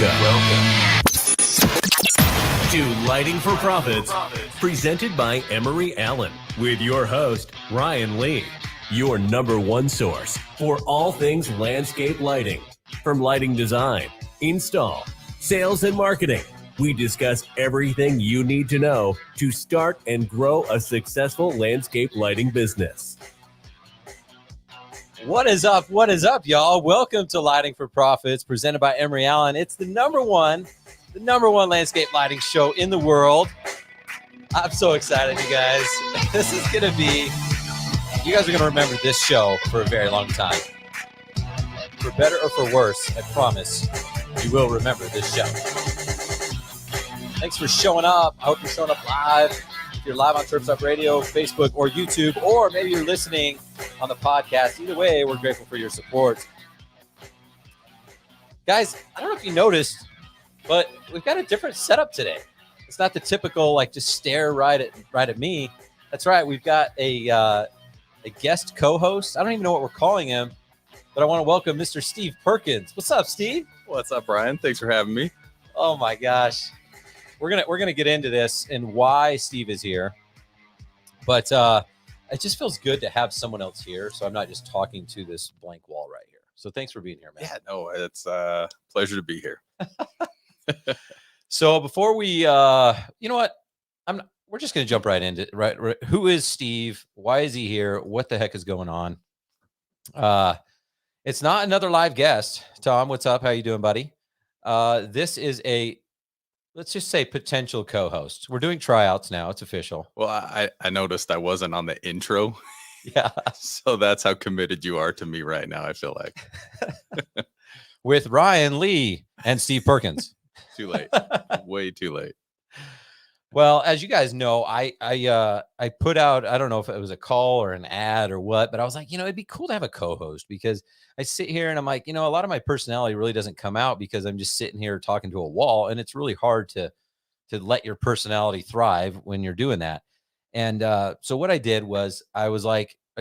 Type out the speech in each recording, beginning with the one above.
Welcome to Lighting for Profits, presented by Emery Allen, with your host, Ryan Lee, your number one source for all things landscape lighting. From lighting design, install, sales, and marketing, we discuss everything you need to know to start and grow a successful landscape lighting business. What is up? What is up, y'all? Welcome to Lighting for Profits, presented by Emery Allen. It's the number one landscape lighting show in the world. I'm so excited, you guys. This is going to be, you guys are going to remember this show for a very long time. For better or for worse, I promise you will remember this show. Thanks for showing up. I hope you're showing up live. If you're live on Turps Up Radio, Facebook, or YouTube, or maybe you're listening on the podcast. Either way, we're grateful for your support. Guys, I don't know if you noticed, but we've got a different setup today. It's not the typical, just stare right at me. That's right. We've got a guest co-host. I don't even know what we're calling him, but I want to welcome Mr. Steve Perkins. What's up, Steve? What's up, Brian? Thanks for having me. Oh my gosh. We're gonna get into this and why Steve is here. But it just feels good to have someone else here, so I'm not just talking to this blank wall right here. So thanks for being here, man. Yeah, no, it's a pleasure to be here. So before we, you know what? We're just going to jump right into right. Who is Steve? Why is he here? What the heck is going on? It's not another live guest. Tom, what's up? How you doing, buddy? This is let's just say potential co-host. We're doing tryouts now. It's official. Well, I noticed I wasn't on the intro. Yeah. So that's how committed you are to me right now, I feel like. With Ryan Lee and Steve Perkins. Too late. Way too late. Well, as you guys know, I put out, I don't know if it was a call or an ad or what, but I was like, it'd be cool to have a co-host, because I sit here and I'm like, a lot of my personality really doesn't come out because I'm just sitting here talking to a wall, and it's really hard to let your personality thrive when you're doing that. And so what I did was I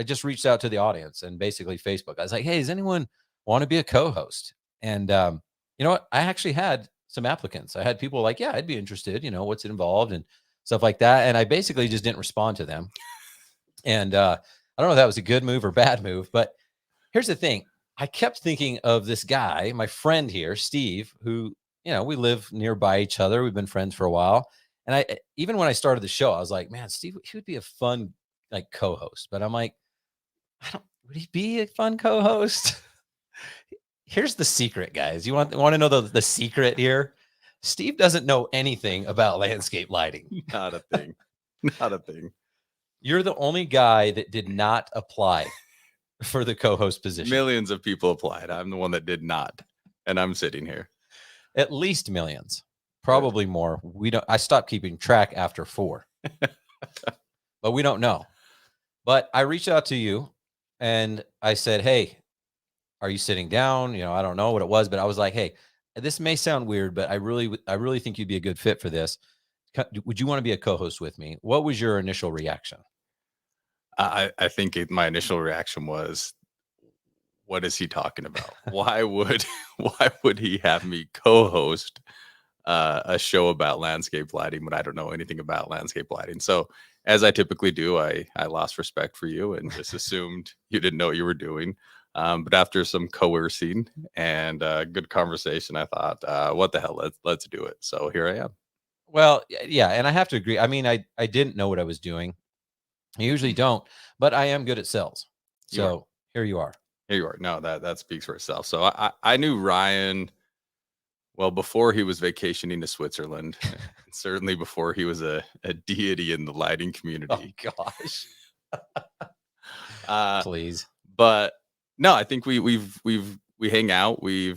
just reached out to the audience and basically Facebook. I was like, hey, does anyone want to be a co-host? And you know what? I actually had some applicants. I had people like, yeah, I'd be interested, what's involved and stuff like that. And I basically just didn't respond to them. And I don't know if that was a good move or bad move, but here's the thing. I kept thinking of this guy, my friend here, Steve, who, we live nearby each other. We've been friends for a while. And even when I started the show, I was like, man, Steve, he would be a fun co-host. But I'm like, would he be a fun co-host? Here's the secret, guys. You want to know the secret here? Steve doesn't know anything about landscape lighting. Not a thing. Not a thing. You're the only guy that did not apply for the co-host position. Millions of people applied. I'm the one that did not. And I'm sitting here. At least millions. Probably more. I stopped keeping track after 4. But we don't know. But I reached out to you and I said, hey, are you sitting down? I don't know what it was, but I was like, hey, this may sound weird, but I really think you'd be a good fit for this. Would you want to be a co-host with me? What was your initial reaction? I think my initial reaction was, what is he talking about? Why would he have me co-host a show about landscape lighting when I don't know anything about landscape lighting? So as I typically do, I lost respect for you and just assumed you didn't know what you were doing. But after some coercing and good conversation, I thought, what the hell, let's do it. So here I am. Well, yeah. And I have to agree. I mean, I didn't know what I was doing. I usually don't, but I am good at sales. So here you are. Here you are. No, that speaks for itself. So I knew Ryan, well, before he was vacationing to Switzerland, certainly before he was a deity in the lighting community. Oh, gosh. Please. But no, I think we hang out. We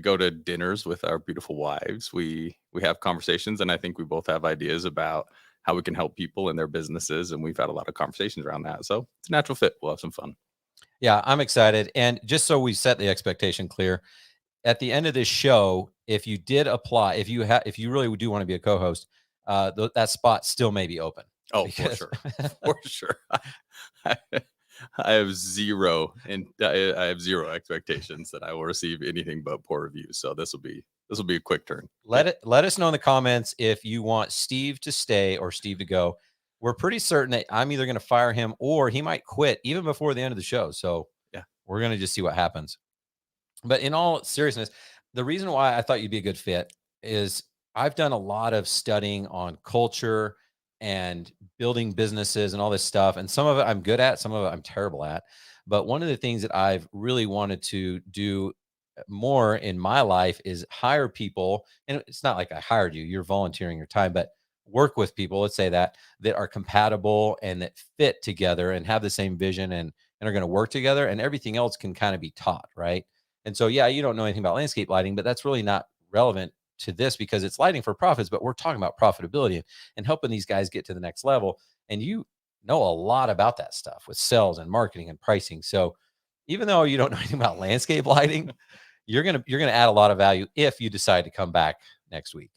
go to dinners with our beautiful wives. We have conversations, and I think we both have ideas about how we can help people in their businesses. And we've had a lot of conversations around that. So it's a natural fit. We'll have some fun. Yeah, I'm excited. And just so we set the expectation clear, at the end of this show, if you did apply, if you really do want to be a co-host, that spot still may be open. Oh, for sure. For sure. I have zero expectations that I will receive anything but poor reviews. So this will be This will be a quick turn. Let us know in the comments if you want Steve to stay or Steve to go. We're pretty certain that I'm either going to fire him or he might quit even before the end of the show. So Yeah, we're going to just see what happens. But in all seriousness, the reason why I thought you'd be a good fit is I've done a lot of studying on culture and building businesses and all this stuff. And some of it I'm good at, some of it I'm terrible at. But one of the things that I've really wanted to do more in my life is hire people. And it's not like I hired you, you're volunteering your time, but work with people, let's say that are compatible and that fit together and have the same vision and are going to work together, and everything else can kind of be taught, right? And so, yeah, you don't know anything about landscape lighting, but that's really not relevant to this because it's lighting for profits, but we're talking about profitability and helping these guys get to the next level. And you know a lot about that stuff with sales and marketing and pricing. So even though you don't know anything about landscape lighting, you're going to add a lot of value if you decide to come back next week.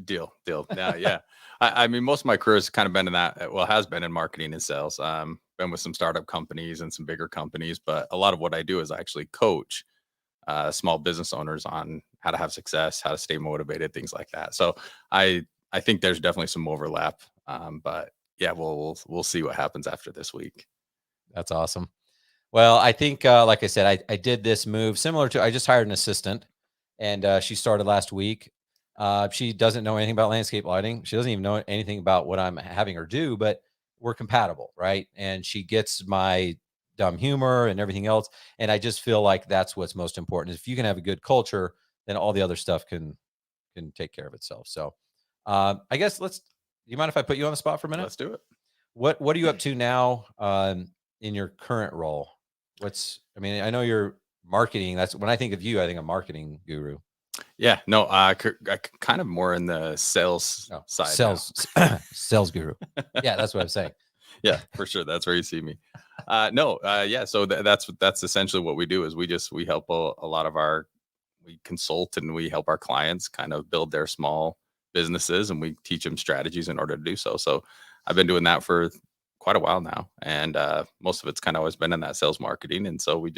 Deal. Yeah. I mean, most of my career has kind of been in that, well, has been in marketing and sales. Been with some startup companies and some bigger companies, but a lot of what I do is I actually coach small business owners on how to have success, how to stay motivated, things like that. So I think there's definitely some overlap. But yeah, we'll see what happens after this week. That's awesome. Well, I think, like I said, I did this move similar to, I just hired an assistant and she started last week. She doesn't know anything about landscape lighting. She doesn't even know anything about what I'm having her do, but we're compatible, right? And she gets my dumb humor and everything else. And I just feel like that's what's most important is if you can have a good culture, then all the other stuff can take care of itself. So I guess do you mind if I put you on the spot for a minute? Let's do it. What are you up to now in your current role? I mean, I know you're marketing. That's when I think of you, I think of marketing guru. Yeah, no, I kind of more in the sales side. Sales guru. Yeah, that's what I'm saying. Yeah, for sure. That's where you see me. Yeah. So that's essentially what we do is we help a lot of we consult and we help our clients kind of build their small businesses and we teach them strategies in order to do so. So I've been doing that for quite a while now, and most of it's kind of always been in that sales marketing. And so we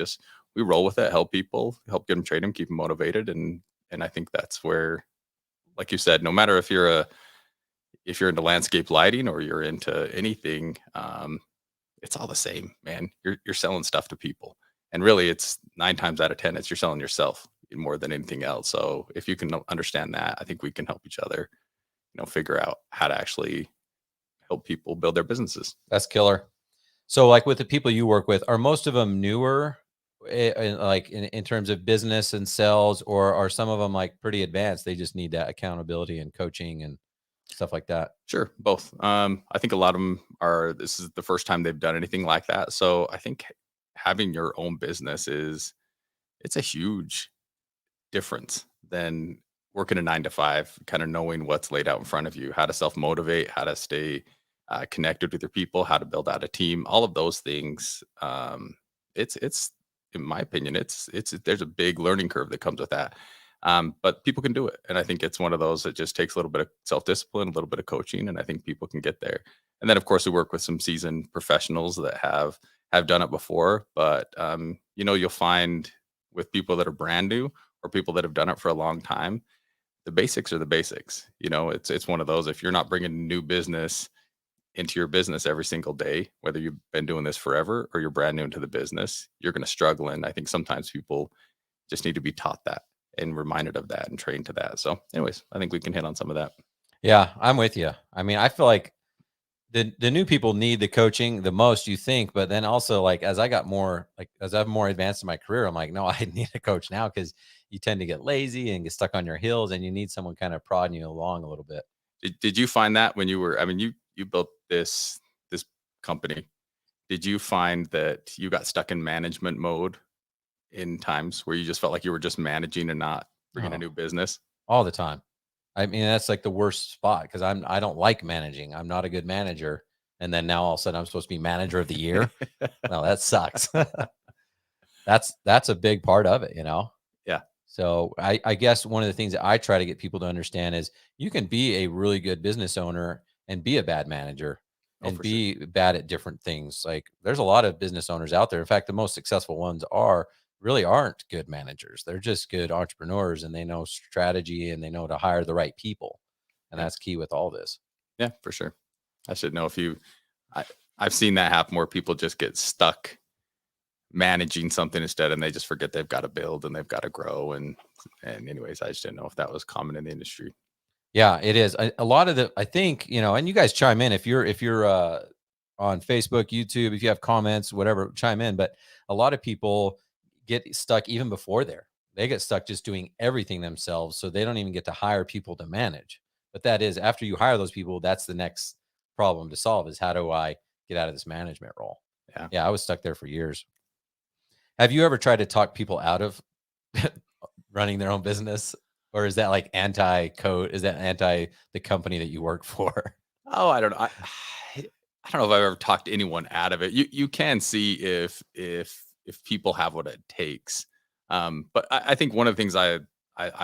roll with it, help people, help get them trained them, keep them motivated, and I think that's where, like you said, no matter if you're into landscape lighting or you're into anything, it's all the same, man. You're selling stuff to people, and really, it's 9 times out of 10, you're selling yourself more than anything else. So if you can understand that, I think we can help each other, figure out how to actually help people build their businesses. That's killer. So, like with the people you work with, are most of them newer, in terms of business and sales, or are some of them like pretty advanced? They just need that accountability and coaching and stuff like that. Sure, both. I think a lot of them this is the first time they've done anything like that. So I think having your own business it's a huge difference than working a 9 to 5, kind of knowing what's laid out in front of you, how to self-motivate, how to stay connected with your people, how to build out a team, all of those things. It's in my opinion, there's a big learning curve that comes with that. But people can do it. And I think it's one of those that just takes a little bit of self-discipline, a little bit of coaching, and I think people can get there. And then of course we work with some seasoned professionals that have done it before. But you'll find with people that are brand new or people that have done it for a long time, the basics are the basics. It's one of those, if you're not bringing new business into your business every single day, whether you've been doing this forever or you're brand new into the business, you're going to struggle. And I think sometimes people just need to be taught that and reminded of that and trained to that. So anyways, I think we can hit on some of that. Yeah, I'm with you. I mean, I feel like the new people need the coaching the most, you think, but then also like as I've more advanced in my career, I'm like, no, I need a coach now because you tend to get lazy and get stuck on your heels and you need someone kind of prodding you along a little bit. Did you find that when you were, I mean, you built this company, did you find that you got stuck in management mode in times where you just felt like you were just managing and not bringing a new business? All the time. I mean, that's like the worst spot because I don't like managing. I'm not a good manager. And then now all of a sudden I'm supposed to be manager of the year. No, that sucks. That's a big part of it, Yeah. So I guess one of the things that I try to get people to understand is you can be a really good business owner and be a bad manager and be bad at different things. Like there's a lot of business owners out there. In fact, the most successful ones are really aren't good managers. They're just good entrepreneurs, and they know strategy and they know to hire the right people. And that's key with all this. Yeah, for sure. I should know I've seen that happen where people just get stuck managing something instead, and they just forget they've got to build and they've got to grow. And anyways, I just didn't know if that was common in the industry. Yeah, it is. A lot of I think, and you guys chime in if you're on Facebook, YouTube, if you have comments, whatever, chime in. But a lot of people get stuck even before they get stuck just doing everything themselves. So they don't even get to hire people to manage. But that is, after you hire those people, that's the next problem to solve, is how do I get out of this management role? Yeah, I was stuck there for years. Have you ever tried to talk people out of running their own business? Or is that like anti-code? Is that anti the company that you work for? Oh, I don't know. I don't know if I've ever talked to anyone out of it. You can see if people have what it takes. But I think one of the things I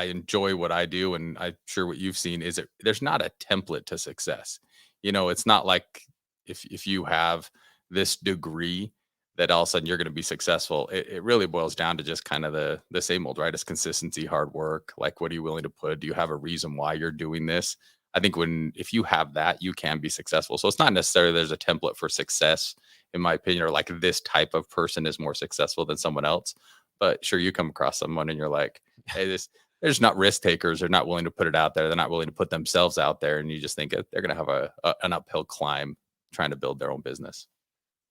enjoy what I do, and I'm sure what you've seen, is there's not a template to success. It's not like if you have this degree that all of a sudden you're going to be successful. It really boils down to just kind of the same old, right? It's consistency, hard work. Like, what are you willing to put? Do you have a reason why you're doing this? I think if you have that, you can be successful. So it's not necessarily there's a template for success, in my opinion, or like this type of person is more successful than someone else. But sure, you come across someone and you're like, hey, they're just not risk takers. They're not willing to put it out there. They're not willing to put themselves out there. And you just think they're going to have an uphill climb trying to build their own business.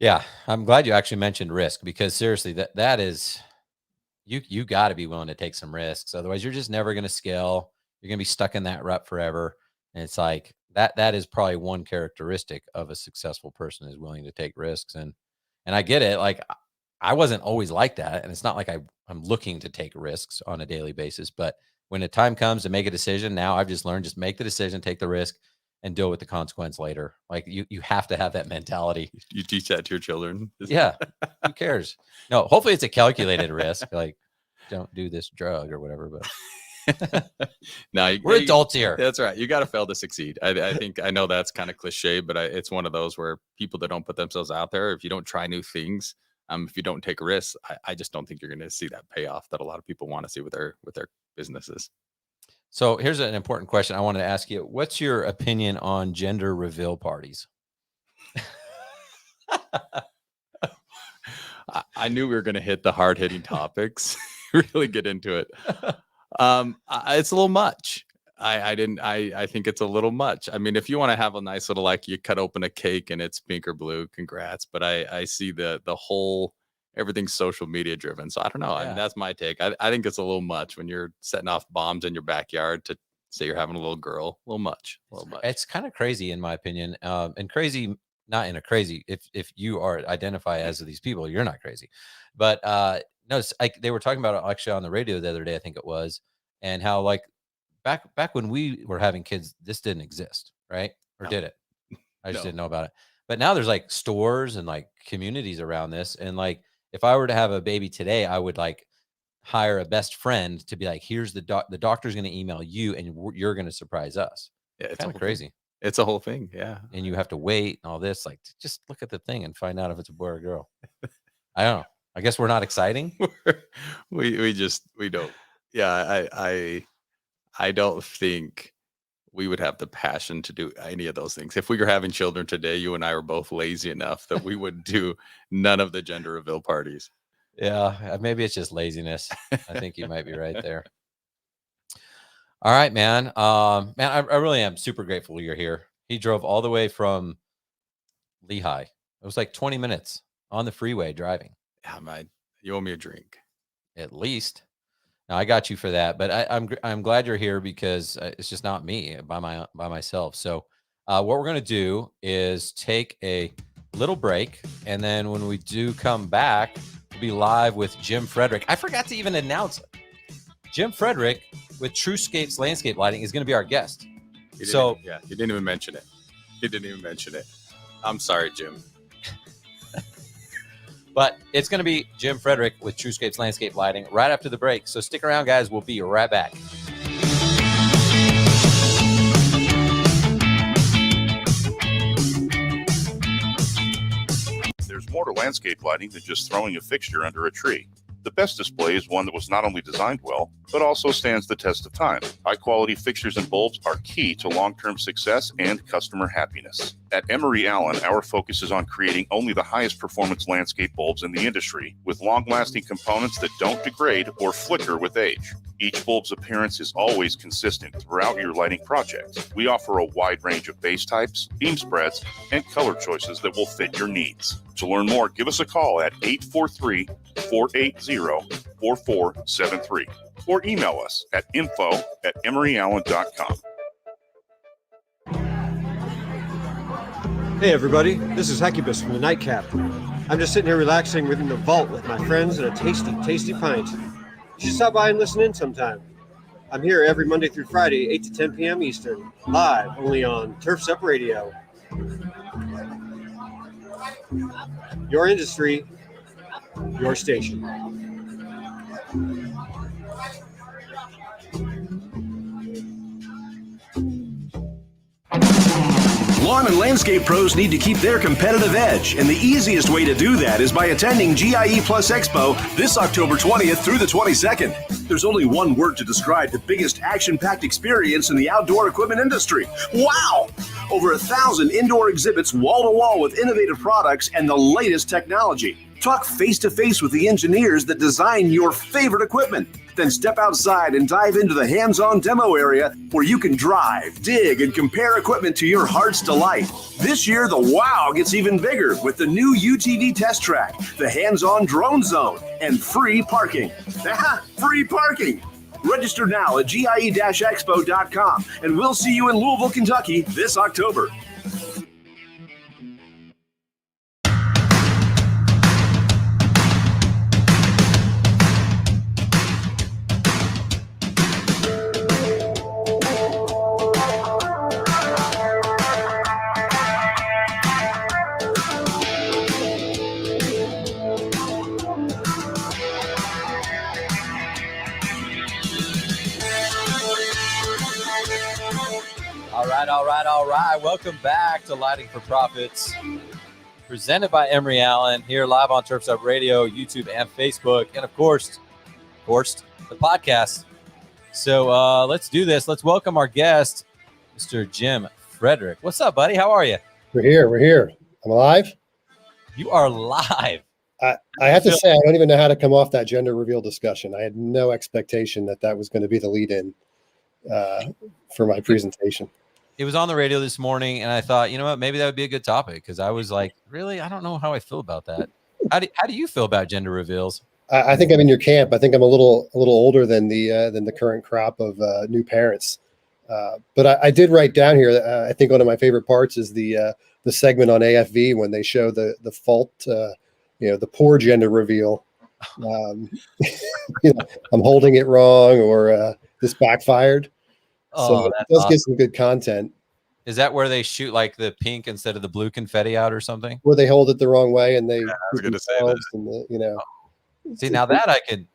Yeah, I'm glad you actually mentioned risk, because seriously, that is, you got to be willing to take some risks. Otherwise, you're just never going to scale. You're going to be stuck in that rut forever. And it's like that is probably one characteristic of a successful person, is willing to take risks. And I get it. Like, I wasn't always like that. And it's not like I'm looking to take risks on a daily basis. But when the time comes to make a decision, now I've just learned, just make the decision, take the risk, and deal with the consequence later. Like, you have to have that mentality. You teach that to your children? Yeah. Who cares? No, hopefully it's a calculated risk. Like, don't do this drug or whatever, but no, we're adults here. That's right. You got to fail to succeed. I think, I know that's kind of cliche, but it's one of those where people that don't put themselves out there, if you don't try new things, if you don't take risks, I just don't think you're going to see that payoff that a lot of people want to see with their businesses. So here's an important question I wanted to ask you. What's your opinion on gender reveal parties? I knew we were going to hit the hard-hitting topics, really get into it. It's a little much. I think it's a little much. I mean, if you want to have a nice little, like, you cut open a cake and it's pink or blue, congrats. But I see the whole, everything's social media driven. So I don't know. Yeah. I mean, that's my take. I think it's a little much when you're setting off bombs in your backyard to say you're having a little girl. A little much. It's kind of crazy, in my opinion. And crazy, not in a crazy, if you are identify as these people, you're not crazy. But no, they were talking about it actually on the radio the other day, I think it was, and how, like, back when we were having kids, this didn't exist, right? Or did it? I just didn't know about it. But now there's like stores and like communities around this. And like, if I were to have a baby today, I would like hire a best friend to be like, here's the doctor's going to email you and you're going to surprise us. Yeah, it's kind of crazy. It's a whole thing. Yeah. And you have to wait and all this, like, just look at the thing and find out if it's a boy or a girl. I don't know. I guess we're not exciting. we don't. Yeah. I don't think we would have the passion to do any of those things. If we were having children today, you and I were both lazy enough that we would do none of the gender reveal parties. Yeah, maybe it's just laziness. I think you might be right there. All right, man. I really am super grateful you're here. He drove all the way from Lehigh. It was like 20 minutes on the freeway driving. Yeah, you owe me a drink. At least. Now, I got you for that, but I'm glad you're here, because it's just not me by myself. So what we're going to do is take a little break. And then when we do come back, we'll be live with Jim Frederick. I forgot to even announce it. Jim Frederick with Tru-Scapes Landscape Lighting is going to be our guest. You didn't even mention it. I'm sorry, Jim. But it's going to be Jim Frederick with Tru-Scapes Landscape Lighting right after the break. So stick around, guys. We'll be right back. There's more to landscape lighting than just throwing a fixture under a tree. The best display is one that was not only designed well, but also stands the test of time. High-quality fixtures and bulbs are key to long-term success and customer happiness. At Emery Allen, our focus is on creating only the highest performance landscape bulbs in the industry, with long-lasting components that don't degrade or flicker with age. Each bulb's appearance is always consistent throughout your lighting project. We offer a wide range of base types, beam spreads, and color choices that will fit your needs. To learn more, give us a call at 843-480-4473 or email us at info@emeryallen.com. Hey everybody, this is Hecubus from the Nightcap. I'm just sitting here relaxing within the vault with my friends and a tasty pint. You should stop by and listen in sometime. I'm here every Monday through Friday, 8 to 10 p.m. Eastern, live only on Turf's Up Radio. Your industry, your station. Lawn and landscape pros need to keep their competitive edge, and the easiest way to do that is by attending GIE Plus Expo this October 20th through the 22nd. There's only one word to describe the biggest action-packed experience in the outdoor equipment industry. Wow! Over 1,000 indoor exhibits wall-to-wall with innovative products and the latest technology. Talk face-to-face with the engineers that design your favorite equipment. Then step outside and dive into the hands-on demo area where you can drive, dig, and compare equipment to your heart's delight. This year, the wow gets even bigger with the new UTV test track, the hands-on drone zone, and free parking. Free parking! Register now at GIE-Expo.com, and we'll see you in Louisville, Kentucky this October. All right. Welcome back to Lighting for Profits, presented by Emery Allen, here live on Turf's Up Radio, YouTube, and Facebook, and of course, the podcast. So let's do this. Let's welcome our guest, Mr. Jim Frederick. What's up, buddy? How are you? We're here. I'm alive. You are live. I have to say, I don't even know how to come off that gender reveal discussion. I had no expectation that was going to be the lead-in for my presentation. It was on the radio this morning, and I thought, you know what, maybe that would be a good topic, because I was like, really, I don't know how I feel about that. How do you feel about gender reveals? I think I'm in your camp. I think I'm a little older than the current crop of new parents. But I did write down here. I think one of my favorite parts is the segment on AFV when they show the fault, the poor gender reveal. I'm holding it wrong, or this backfired. So it does get some good content. Is that where they shoot like the pink instead of the blue confetti out or something? Where they hold it the wrong way and they I was going to say that. And See, now that I could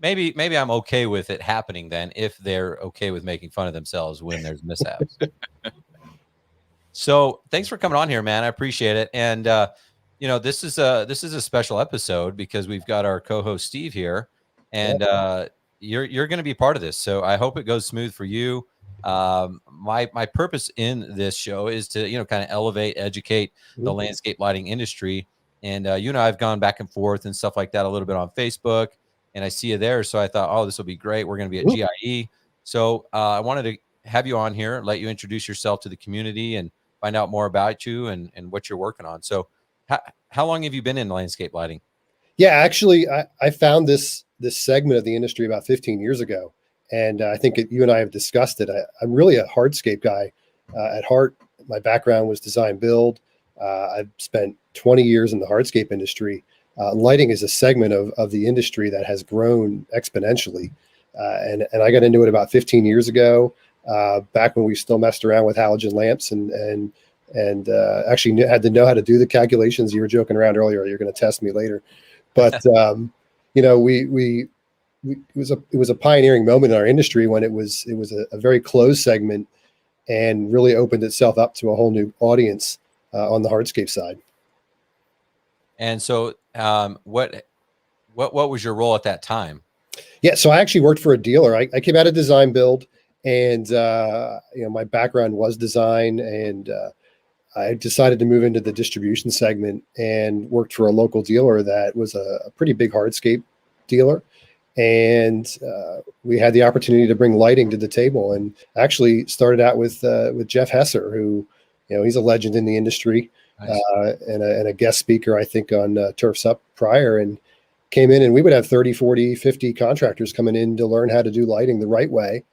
maybe I'm okay with it happening then, if they're okay with making fun of themselves when there's mishaps. So thanks for coming on here, man. I appreciate it. And this is a special episode because we've got our co-host Steve here, and you're going to be part of this. So I hope it goes smooth for you. My purpose in this show is to kind of elevate, educate the landscape lighting industry, and you and I have gone back and forth and stuff like that a little bit on Facebook, and I see you there, so I thought, oh, this will be great. We're going to be at GIE, so I wanted to have you on here, let you introduce yourself to the community and find out more about you and what you're working on. So how long have you been in landscape lighting? Yeah, actually, I found this segment of the industry about 15 years ago. And I think you and I have discussed it. I'm really a hardscape guy at heart. My background was design build. I've spent 20 years in the hardscape industry. Lighting is a segment of the industry that has grown exponentially. And I got into it about 15 years ago, back when we still messed around with halogen lamps and actually had to know how to do the calculations. You were joking around earlier. You're going to test me later. But, it was a pioneering moment in our industry when it was a very closed segment and really opened itself up to a whole new audience on the hardscape side. And so what What was your role at that time? Yeah, so I actually worked for a dealer. I came out of design build, and my background was design, and I decided to move into the distribution segment and worked for a local dealer that was a pretty big hardscape dealer. And we had the opportunity to bring lighting to the table, and actually started out with Jeff Hesser, who, he's a legend in the industry, Nice. and a guest speaker, I think, on Turf's Up prior, and came in, and we would have 30, 40, 50 contractors coming in to learn how to do lighting the right way.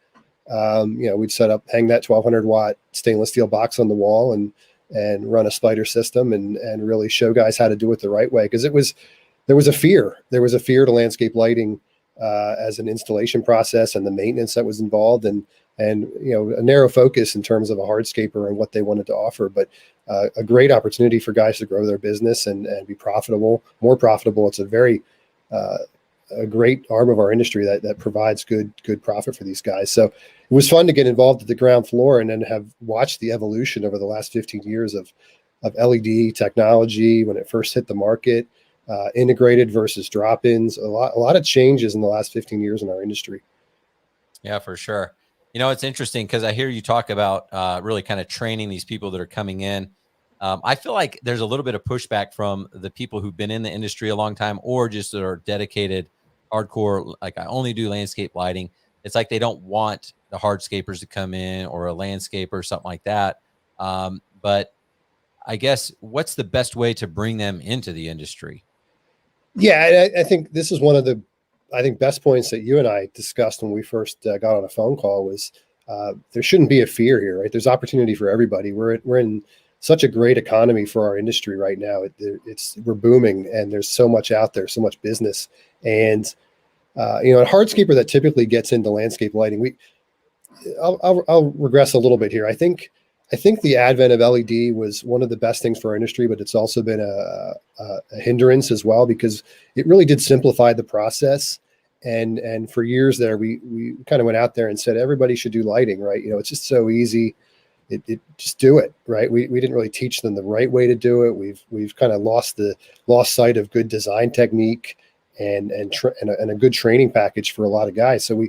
We'd hang that 1200 watt stainless steel box on the wall and run a spider system and really show guys how to do it the right way. Because there was a fear to landscape lighting as an installation process and the maintenance that was involved, and a narrow focus in terms of a hardscaper and what they wanted to offer, but a great opportunity for guys to grow their business and be profitable, more profitable. It's a great arm of our industry that provides good profit for these guys. So it was fun to get involved at the ground floor and then have watched the evolution over the last 15 years of LED technology when it first hit the market, integrated versus drop-ins, a lot of changes in the last 15 years in our industry. Yeah, for sure. It's interesting because I hear you talk about really kind of training these people that are coming in. I feel like there's a little bit of pushback from the people who've been in the industry a long time, or just that are dedicated hardcore, like I only do landscape lighting. It's like they don't want the hardscapers to come in, or a landscaper or something like that. But I guess, what's the best way to bring them into the industry? Yeah, I think this is one of the best points that you and I discussed when we first got on a phone call was there shouldn't be a fear here, right? There's opportunity for everybody. We're in such a great economy for our industry right now. We're booming, and there's so much out there, so much business. And a hardscaper that typically gets into landscape lighting, I'll regress a little bit here. I think the advent of LED was one of the best things for our industry, but it's also been a hindrance as well, because it really did simplify the process. And for years there, we kind of went out there and said everybody should do lighting, right? It's just so easy. It just do it, right? We didn't really teach them the right way to do it. We've kind of lost sight of good design technique and a good training package for a lot of guys. So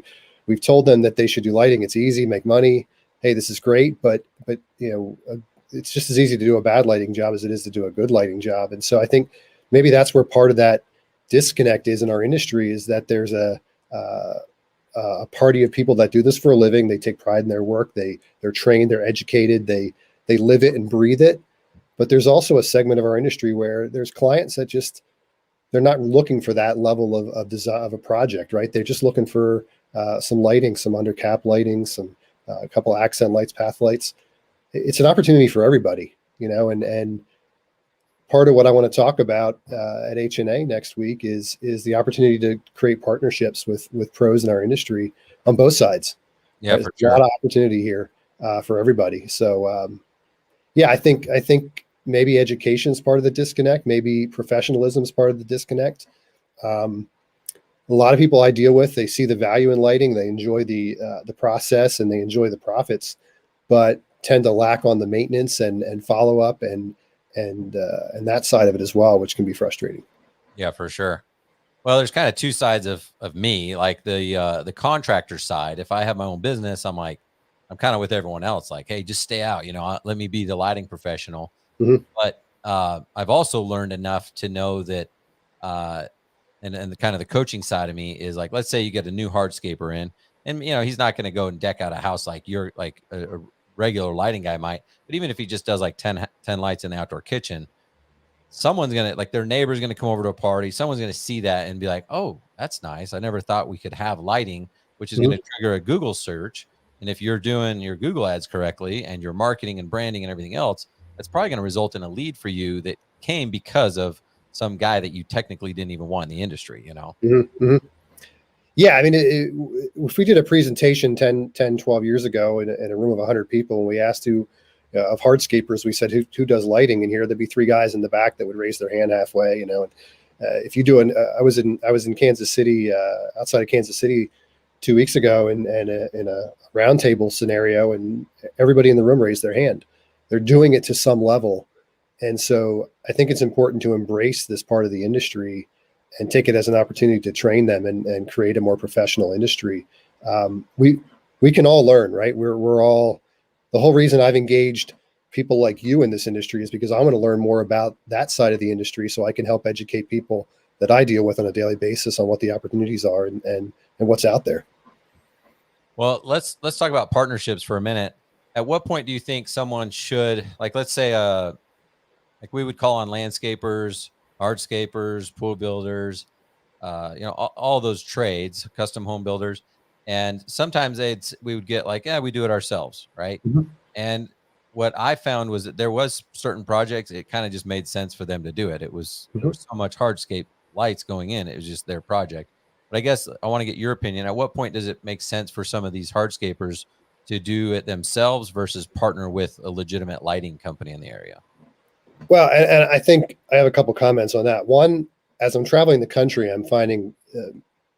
we've told them that they should do lighting. It's easy, make money. Hey, this is great, but it's just as easy to do a bad lighting job as it is to do a good lighting job. And so I think maybe that's where part of that disconnect is in our industry, is that there's a party of people that do this for a living. They take pride in their work. They're trained, they're educated, they live it and breathe it. But there's also a segment of our industry where there's clients that they're not looking for that level of design of a project, right? They're just looking for some lighting, some undercap lighting, a couple of accent lights, path lights. It's an opportunity for everybody, and part of what I want to talk about at H&A next week is the opportunity to create partnerships with pros in our industry on both sides. Yeah, There's for sure. a lot of opportunity here for everybody. So, I think maybe education is part of the disconnect. Maybe professionalism is part of the disconnect. A lot of people I deal with, they see the value in lighting, they enjoy the process, and they enjoy the profits, but tend to lack on the maintenance and follow up and that side of it as well, which can be frustrating. Yeah, for sure. Well, there's kind of two sides of me, like the contractor side. If I have my own business, I'm kind of with everyone else, like, hey, just stay out, let me be the lighting professional. Mm-hmm. But I've also learned enough to know that and the kind of the coaching side of me is like, let's say you get a new hardscaper in, and he's not going to go and deck out a house like you're like a regular lighting guy might, but even if he just does like 10 lights in the outdoor kitchen, someone's going to, like, their neighbor's going to come over to a party, someone's going to see that and be like, oh, that's nice, I never thought we could have lighting, which is Mm-hmm. going to trigger a Google search. And if you're doing your Google ads correctly and your marketing and branding and everything else, that's probably going to result in a lead for you that came because of some guy that you technically didn't even want in the industry, Mm-hmm. Mm-hmm. Yeah. I mean, if we did a presentation 10, 12 years ago in a room of 100 people, and we asked of hardscapers, we said, who does lighting? And here there'd be three guys in the back that would raise their hand halfway, and if you do I was in Kansas City, outside of Kansas City 2 weeks ago, and in a roundtable scenario, and everybody in the room raised their hand. They're doing it to some level. And so I think it's important to embrace this part of the industry take it as an opportunity to train them and create a more professional industry. We can all learn, right? We're all, the whole reason I've engaged people like you in this industry is because I want to learn more about that side of the industry so I can help educate people that I deal with on a daily basis on what the opportunities are and what's out there. Well, let's talk about partnerships for a minute. At what point do you think someone should, like, let's say, like we would call on landscapers, hardscapers, pool builders, all those trades, custom home builders, and sometimes we would get like, yeah, we do it ourselves, right? Mm-hmm. And what I found was that there was certain projects it kind of just made sense for them to do it. There was so much hardscape lights going in, it was just their project. But I guess I want to get your opinion. At what point does it make sense for some of these hardscapers to do it themselves versus partner with a legitimate lighting company in the area? Well, and I think I have a couple comments on that. One, as I'm traveling the country, I'm finding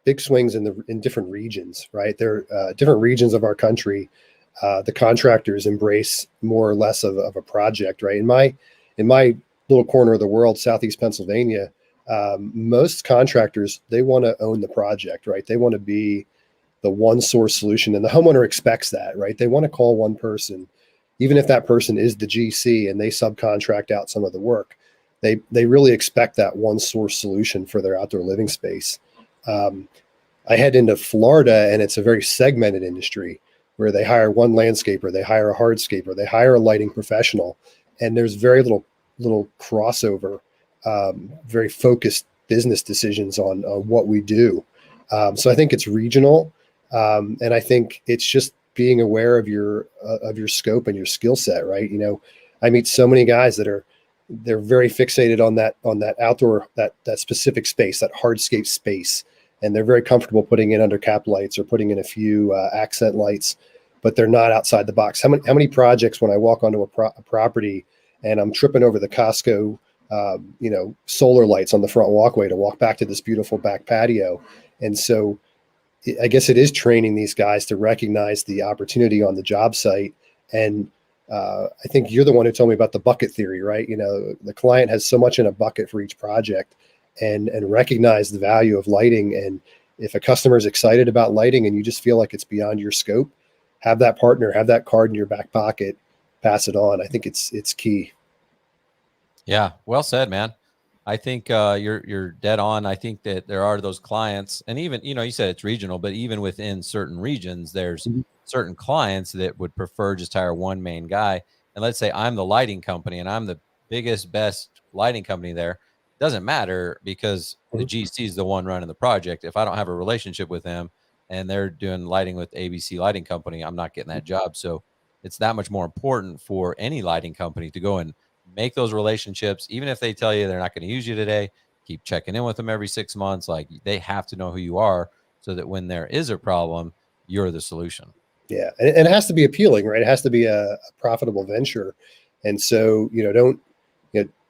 big swings in different regions, right? There are different regions of our country. The contractors embrace more or less of a project, right? In my little corner of the world, Southeast Pennsylvania, most contractors, they want to own the project, right? They want to be the one source solution, and the homeowner expects that, right? They want to call one person, even if that person is the GC and they subcontract out some of the work. They really expect that one source solution for their outdoor living space. I head into Florida, and it's a very segmented industry where they hire one landscaper, they hire a hardscaper, they hire a lighting professional, and there's very little crossover, very focused business decisions on what we do. So I think it's regional, and I think it's just being aware of your scope and your skill set, right? I meet so many guys they're very fixated on that outdoor, that specific space, that hardscape space, and they're very comfortable putting in under cap lights or putting in a few accent lights, but they're not outside the box. How many projects when I walk onto a property and I'm tripping over the Costco, solar lights on the front walkway to walk back to this beautiful back patio. And so I guess it is training these guys to recognize the opportunity on the job site. And I think you're the one who told me about the bucket theory, right? The client has so much in a bucket for each project, and recognize the value of lighting. And if a customer is excited about lighting and you just feel like it's beyond your scope, have that partner, have that card in your back pocket, pass it on. I think it's key. Yeah, well said, man. I think you're dead on. I think that there are those clients, and even, you said it's regional, but even within certain regions, there's certain clients that would prefer just hire one main guy. And let's say I'm the lighting company and I'm the biggest, best lighting company there. Doesn't matter, because the GC is the one running the project. If I don't have a relationship with them and they're doing lighting with ABC Lighting Company, I'm not getting that job. So it's that much more important for any lighting company to go and make those relationships. Even if they tell you they're not going to use you today, keep checking in with them every 6 months. Like, they have to know who you are so that when there is a problem, you're the solution. Yeah. And it has to be appealing, right? It has to be a profitable venture. And so, don't,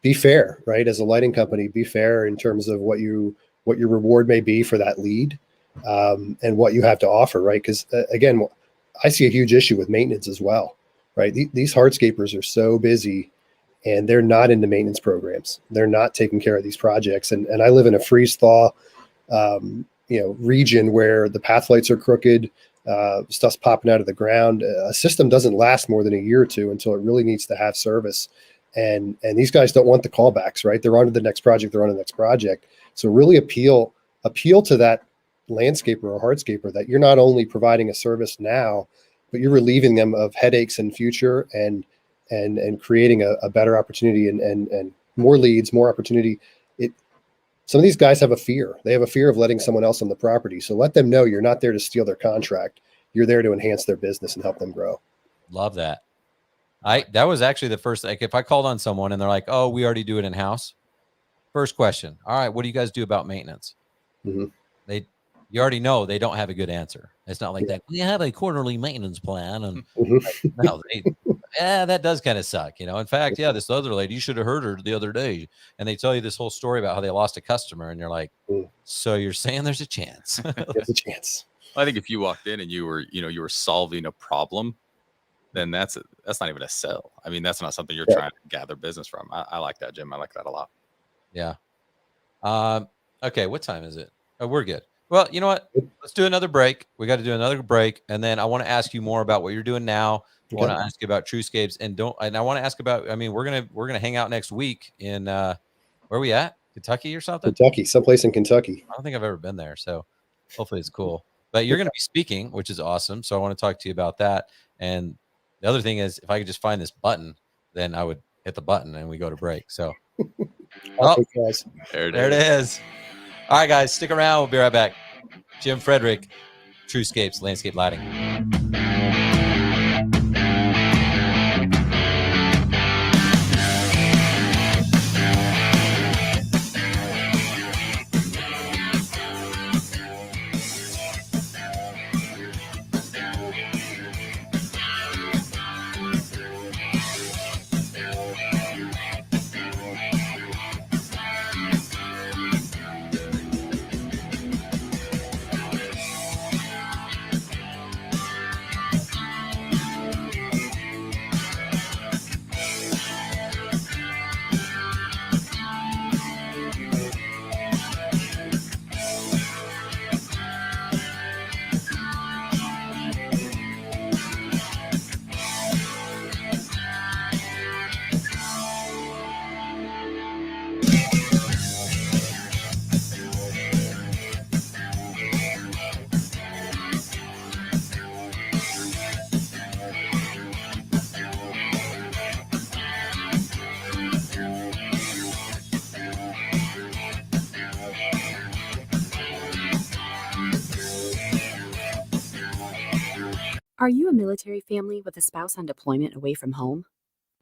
be fair, right? As a lighting company, be fair in terms of what your reward may be for that lead, and what you have to offer, right? Because again, I see a huge issue with maintenance as well, right? These hardscapers are so busy, and they're not into maintenance programs. They're not taking care of these projects. And I live in a freeze thaw, region where the path lights are crooked, stuff's popping out of the ground. A system doesn't last more than a year or two until it really needs to have service. And these guys don't want the callbacks, right? They're on to the next project. So really appeal to that landscaper or hardscaper that you're not only providing a service now, but you're relieving them of headaches in future and creating a better opportunity and more leads, more opportunity. Some of these guys have a fear. They have a fear of letting someone else on the property. So let them know you're not there to steal their contract. You're there to enhance their business and help them grow. Love that. That was actually the first, like, if I called on someone and they're like, oh, we already do it in-house. First question. All right, what do you guys do about maintenance? Mm-hmm. You already know they don't have a good answer. It's not like that. We have a quarterly maintenance plan. And no, that does kind of suck. In fact, this other lady, you should have heard her the other day. And they tell you this whole story about how they lost a customer. And you're like, so you're saying there's a chance? There's a chance. I think if you walked in and you were solving a problem, then that's not even a sell. I mean, that's not something you're trying to gather business from. I like that, Jim. I like that a lot. Yeah. Okay, what time is it? Oh, we're good. Well, you know what? Let's do another break. We got to do another break, and then I want to ask you more about what you're doing now. I want to ask you about Tru-Scapes, and I want to ask about. I mean, we're gonna hang out next week in where are we at? Kentucky or something? Kentucky, someplace in Kentucky. I don't think I've ever been there, so hopefully it's cool. But you're going to be speaking, which is awesome. So I want to talk to you about that. And the other thing is, if I could just find this button, then I would hit the button and we go to break. So, There it is. All right, guys, stick around. We'll be right back. Jim Frederick, Tru-Scapes, Landscape Lighting. Are you a military family with a spouse on deployment away from home?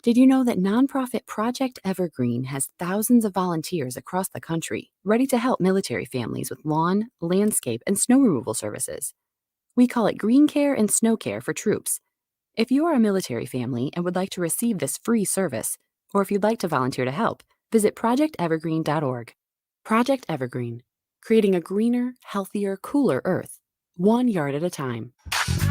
Did you know that nonprofit Project Evergreen has thousands of volunteers across the country ready to help military families with lawn, landscape, and snow removal services? We call it Green Care and Snow Care for troops. If you are a military family and would like to receive this free service, or if you'd like to volunteer to help, visit projectevergreen.org. Project Evergreen, creating a greener, healthier, cooler Earth, 1 yard at a time.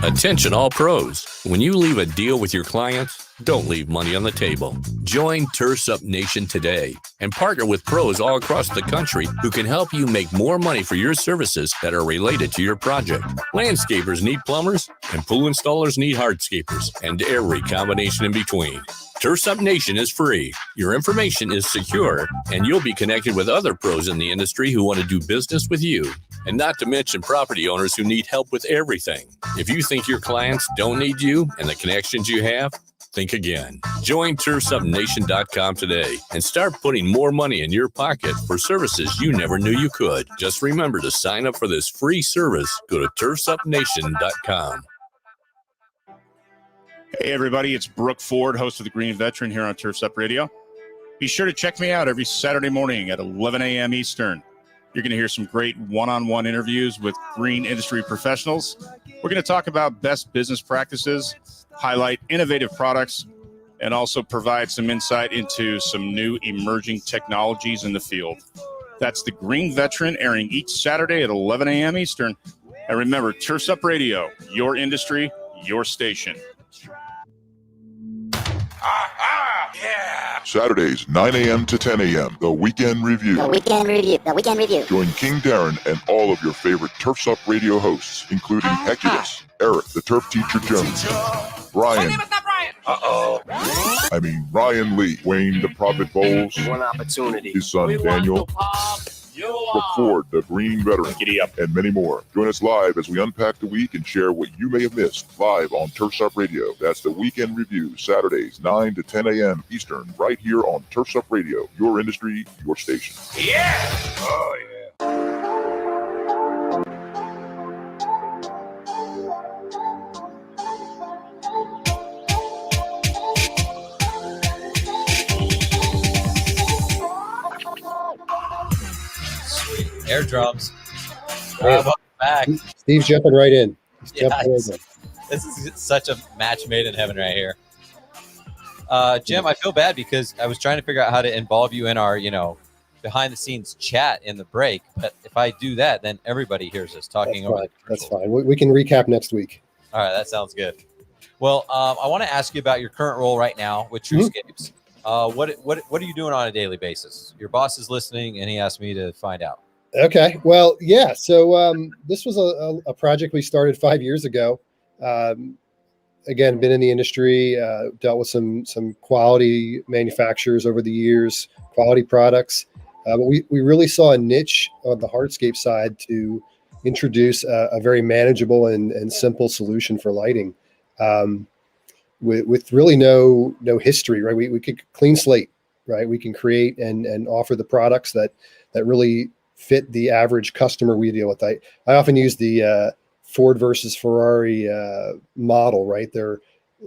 Attention all pros. When you leave a deal with your clients, don't leave money on the table. Join Turfs Up Nation today and partner with pros all across the country who can help you make more money for your services that are related to your project. Landscapers need plumbers, and pool installers need hardscapers, and every combination in between. Turfs Up Nation is free. Your information is secure, and you'll be connected with other pros in the industry who want to do business with you. And not to mention property owners who need help with everything. If you think your clients don't need you and the connections you have, think again. Join TurfsUpNation.com today and start putting more money in your pocket for services you never knew you could. Just remember to sign up for this free service. Go to TurfsUpNation.com. Hey, everybody, it's Brooke Ford, host of The Green Veteran here on Turfs Up Radio. Be sure to check me out every Saturday morning at 11 a.m. Eastern. You're going to hear some great one-on-one interviews with green industry professionals. We're going to talk about best business practices, highlight innovative products, and also provide some insight into some new emerging technologies in the field. That's The Green Veteran, airing each Saturday at 11 a.m. Eastern. And remember, Turfs Up Radio, your industry, your station. Saturdays, 9 a.m. to 10 a.m., The Weekend Review. The Weekend Review. Join King Darren and all of your favorite Turfs Up Radio hosts, including Heculus, Eric, the Turf Teacher Jones, Brian. My name is not Brian. Ryan Lee, Wayne the Prophet Bowles, One opportunity. his son Daniel, Brooke Ford, the Green Veteran, Giddy up. and many more. Join us live as we unpack the week and share what you may have missed live on Turfs Up Radio. That's The Weekend Review, Saturdays, 9 to 10 a.m. Eastern, right here on Turfs Up Radio, your industry, your station. Yeah! Oh, yeah. Air drums. Welcome back. Steve's jumping right in. Yeah, this is such a match made in heaven right here. Jim, I feel bad because I was trying to figure out how to involve you in our, behind the scenes chat in the break. But if I do that, then everybody hears us talking over the That's fine. We can recap next week. All right, that sounds good. Well, I want to ask you about your current role right now with Tru-Scapes. What are you doing on a daily basis? Your boss is listening, and he asked me to find out. Okay. Well, yeah. So this was a project we started 5 years ago. Um, Again, been in the industry, dealt with some quality manufacturers over the years, quality products. But we really saw a niche on the hardscape side to introduce a very manageable and simple solution for lighting, with really no history. Right, we could clean slate. Right, we can create and offer the products that really fit the average customer we deal with. I often use the Ford versus Ferrari model, right? They're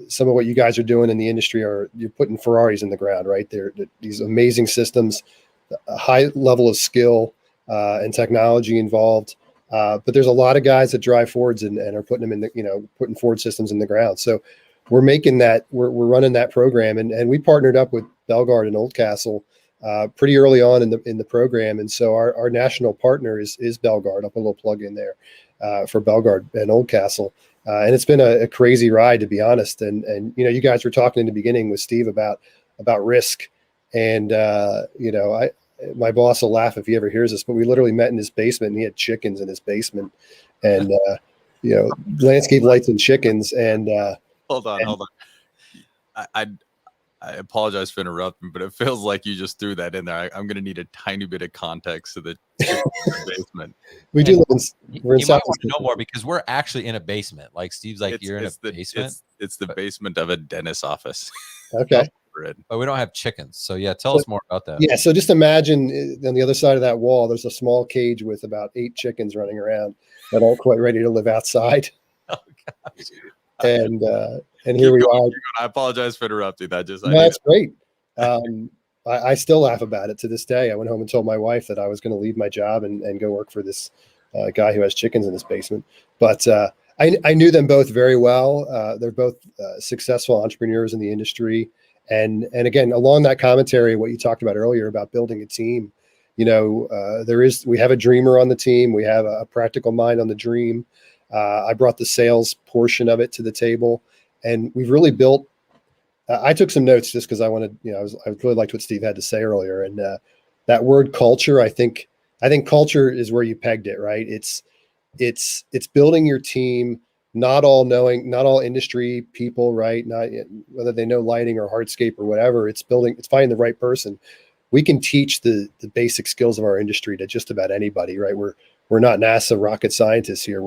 some of what you guys are doing in the industry are you're putting Ferraris in the ground, right? They're these amazing systems, a high level of skill and technology involved. But there's a lot of guys that drive Fords and are putting them in putting Ford systems in the ground. So we're making that, we're running that program, and we partnered up with Belgard and Oldcastle pretty early on in the program. And so our national partner is Belgard. I'll put a little plug in there for Belgard and Oldcastle. And it's been a crazy ride, to be honest. And you guys were talking in the beginning with Steve about risk. And my boss will laugh if he ever hears this, but we literally met in his basement, and he had chickens in his basement, and landscape lights and chickens. And hold on. I apologize for interrupting, but it feels like you just threw that in there. I'm going to need a tiny bit of context to the basement. We do. We're in you might want to know more, because we're actually in a basement. Like Steve's like, you're in a basement. It's the basement of a dentist's office. Okay. But we don't have chickens. So yeah, tell us more about that. Yeah. So just imagine on the other side of that wall, there's a small cage with about 8 chickens running around that aren't quite ready to live outside. Oh, gosh. And here we are. I apologize for interrupting. That's great. I still laugh about it to this day. I went home and told my wife that I was going to leave my job and go work for this guy who has chickens in his basement. But I knew them both very well. They're both successful entrepreneurs in the industry. And again, along that commentary, what you talked about earlier about building a team, we have a dreamer on the team. We have a practical mind on the dream. I brought the sales portion of it to the table, and we've really built. I took some notes just because I wanted, I really liked what Steve had to say earlier, and that word culture. I think culture is where you pegged it, right? It's building your team. Not all industry people, right? Not whether they know lighting or hardscape or whatever. It's finding the right person. We can teach the basic skills of our industry to just about anybody, right? We're not NASA rocket scientists here.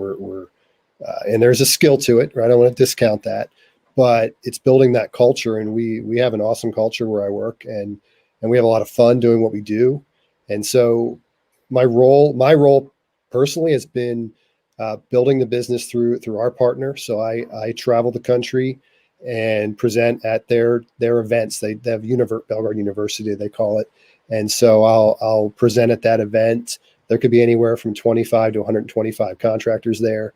And there's a skill to it, right? I don't want to discount that, but it's building that culture. And we have an awesome culture where I work, and we have a lot of fun doing what we do. And so my role personally has been building the business through our partner. So I travel the country and present at their events. They have Belgard University, they call it. And so I'll present at that event. There could be anywhere from 25 to 125 contractors there,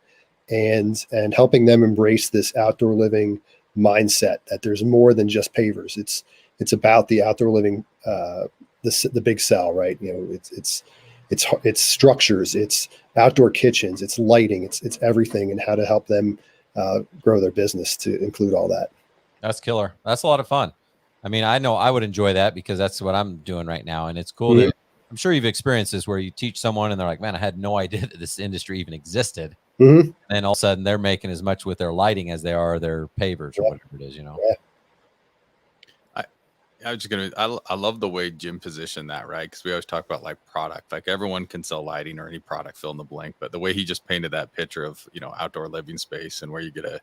and helping them embrace this outdoor living mindset, that there's more than just pavers. It's about the outdoor living, the big sell, right? It's structures, it's outdoor kitchens, it's lighting, it's everything, and how to help them grow their business to include all that. That's killer. That's a lot of fun. I mean, I know I would enjoy that, because that's what I'm doing right now. And it's cool that I'm sure you've experienced this, where you teach someone and they're like, man, I had no idea that this industry even existed. Mm-hmm. And all of a sudden they're making as much with their lighting as they are their pavers or whatever it is, Yeah. I love the way Jim positioned that, right? Because we always talk about like product, like everyone can sell lighting or any product, fill in the blank. But the way he just painted that picture of, outdoor living space and where you get to,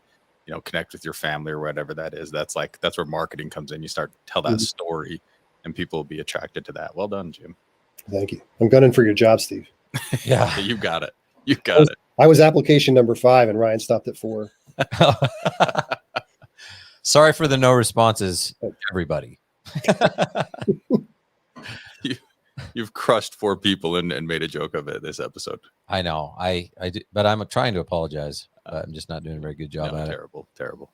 connect with your family or whatever that is, that's where marketing comes in. You start to tell that story, and people will be attracted to that. Well done, Jim. Thank you. I'm gunning for your job, Steve. Yeah. You got it. You got it. I was application number 5, and Ryan stopped at 4. Sorry for the no responses, everybody. You've crushed 4 people and made a joke of it this episode. I know. I do, but I'm trying to apologize. I'm just not doing a very good job at it. Terrible.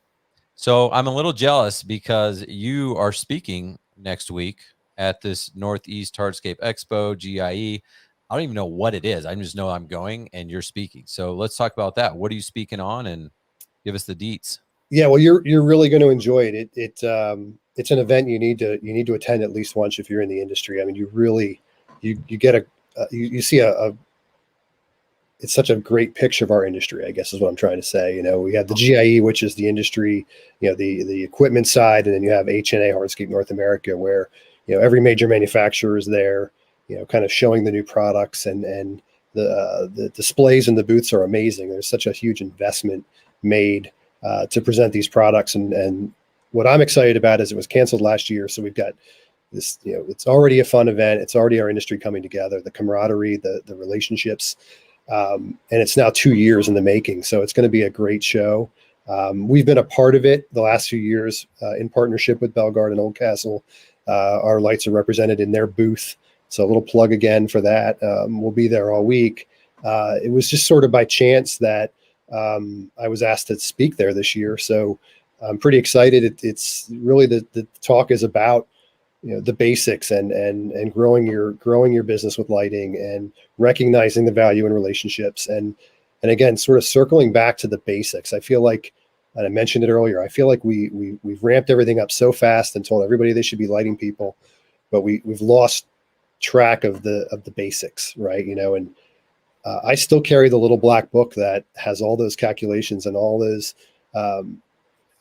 So I'm a little jealous, because you are speaking next week at this Northeast Hardscape Expo, GIE. I don't even know what it is. I just know I'm going, and you're speaking. So let's talk about that. What are you speaking on, and give us the deets? Yeah, well, you're really going to enjoy it. It's an event you need to attend at least once if you're in the industry. I mean, you get you see it's such a great picture of our industry, I guess is what I'm trying to say. You know, we have the GIE, which is the industry, you know, the equipment side, and then you have H&A Hardscape North America, where, you know, every major manufacturer is there, you know, kind of showing the new products, and the displays and the booths are amazing. There's such a huge investment made to present these products. And what I'm excited about is it was canceled last year. So we've got this, you know, it's already a fun event. It's already our industry coming together, the camaraderie, the relationships. And it's now 2 years in the making. So it's going to be a great show. We've been a part of it the last few years in partnership with Bellegarde and Oldcastle. Our lights are represented in their booth. So a little plug again for that. We'll be there all week. It was just sort of by chance that I was asked to speak there this year. So I'm pretty excited. It's really the talk is about, you know, the basics and growing your business with lighting and recognizing the value in relationships. And again, sort of circling back to the basics. I feel like, and I mentioned it earlier, I feel like we've ramped everything up so fast and told everybody they should be lighting people, but we've lost track of the basics, right? You know, and I still carry the little black book that has all those calculations and all those,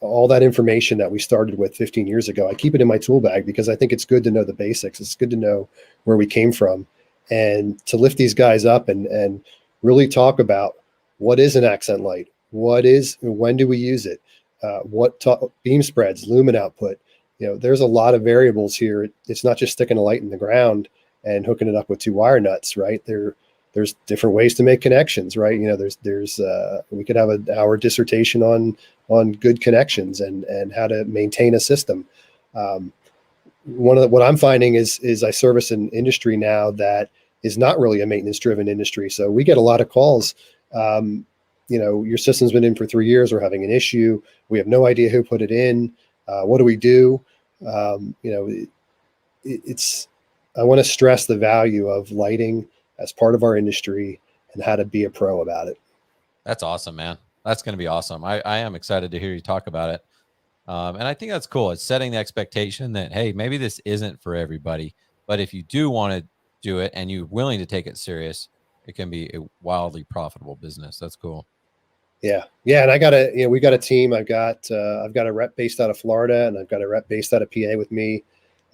all that information that we started with 15 years ago. I keep it in my tool bag because I think it's good to know the basics. It's good to know where we came from, and to lift these guys up and really talk about what is an accent light, when do we use it, beam spreads, lumen output. You know, there's a lot of variables here. It's not just sticking a light in the ground and hooking it up with 2 wire nuts, right? There's different ways to make connections, right? You know, there's we could have an hour dissertation on good connections and how to maintain a system. What I'm finding is I service an industry now that is not really a maintenance driven industry. So we get a lot of calls. You know, your system's been in for 3 years. We're having an issue. We have no idea who put it in. What do we do? You know, I want to stress the value of lighting as part of our industry and how to be a pro about it. That's awesome, man. That's going to be awesome. I am excited to hear you talk about it. And I think that's cool. It's setting the expectation that, hey, maybe this isn't for everybody, but if you do want to do it and you're willing to take it serious, it can be a wildly profitable business. That's cool. Yeah. And we got a team. I've got a rep based out of Florida, and I've got a rep based out of PA with me,